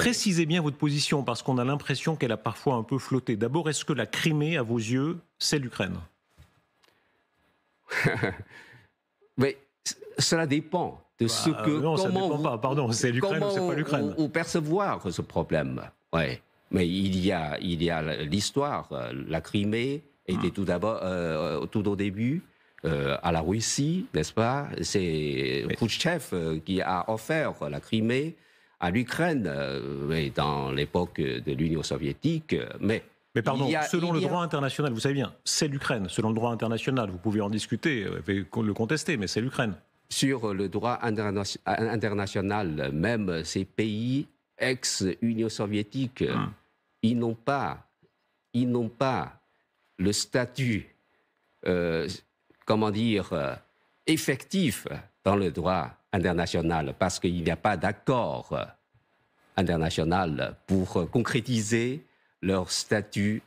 Précisez bien votre position, parce qu'on a l'impression qu'elle a parfois un peu flotté. D'abord, est-ce que la Crimée, à vos yeux, c'est l'Ukraine? Mais cela dépend de ce que non, ça comment dépend pas. Pardon, c'est l'Ukraine ou c'est pas l'Ukraine? vous percevoir ce problème. Ouais. Mais il y a l'histoire. La Crimée était tout d'abord, tout au début, à la Russie, n'est-ce pas? C'est Khrouchtchev qui a offert la Crimée à l'Ukraine dans l'époque de l'Union soviétique. Mais pardon, selon le droit international, vous savez bien, c'est l'Ukraine. Selon le droit international, vous pouvez en discuter, le contester, mais c'est l'Ukraine. Sur le droit international, même ces pays ex-Union soviétique, ils n'ont pas le statut, effectif dans le droit international, parce qu'il n'y a pas d'accord international pour concrétiser leur statut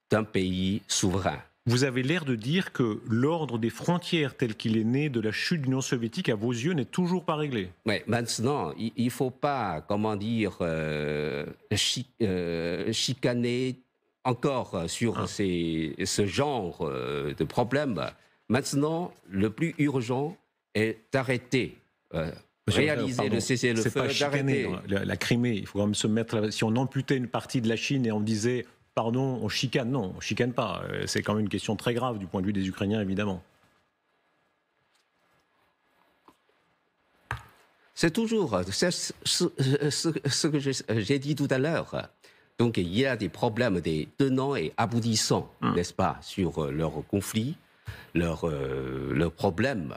d'un pays souverain. Vous avez l'air de dire que l'ordre des frontières tel qu'il est né de la chute de l'Union soviétique, à vos yeux, n'est toujours pas réglé. Oui, maintenant, il ne faut pas, chicaner encore sur ce genre de problème. Maintenant, le plus urgent est d'arrêter, réaliser le cessez-le-feu. C'est pas chicaner la Crimée. Il faut quand même se mettre. Si on amputait une partie de la Chine et on disait pardon, on chicane. Non, on chicane pas. C'est quand même une question très grave du point de vue des Ukrainiens, évidemment. C'est toujours ce que j'ai dit tout à l'heure. Donc il y a des problèmes, des tenants et aboutissants, n'est-ce pas, sur leur conflit, leur problème.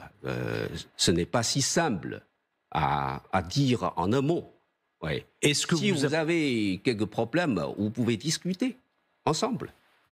Ce n'est pas si simple à dire en un mot. Ouais. Si vous avez quelques problèmes, vous pouvez discuter ensemble.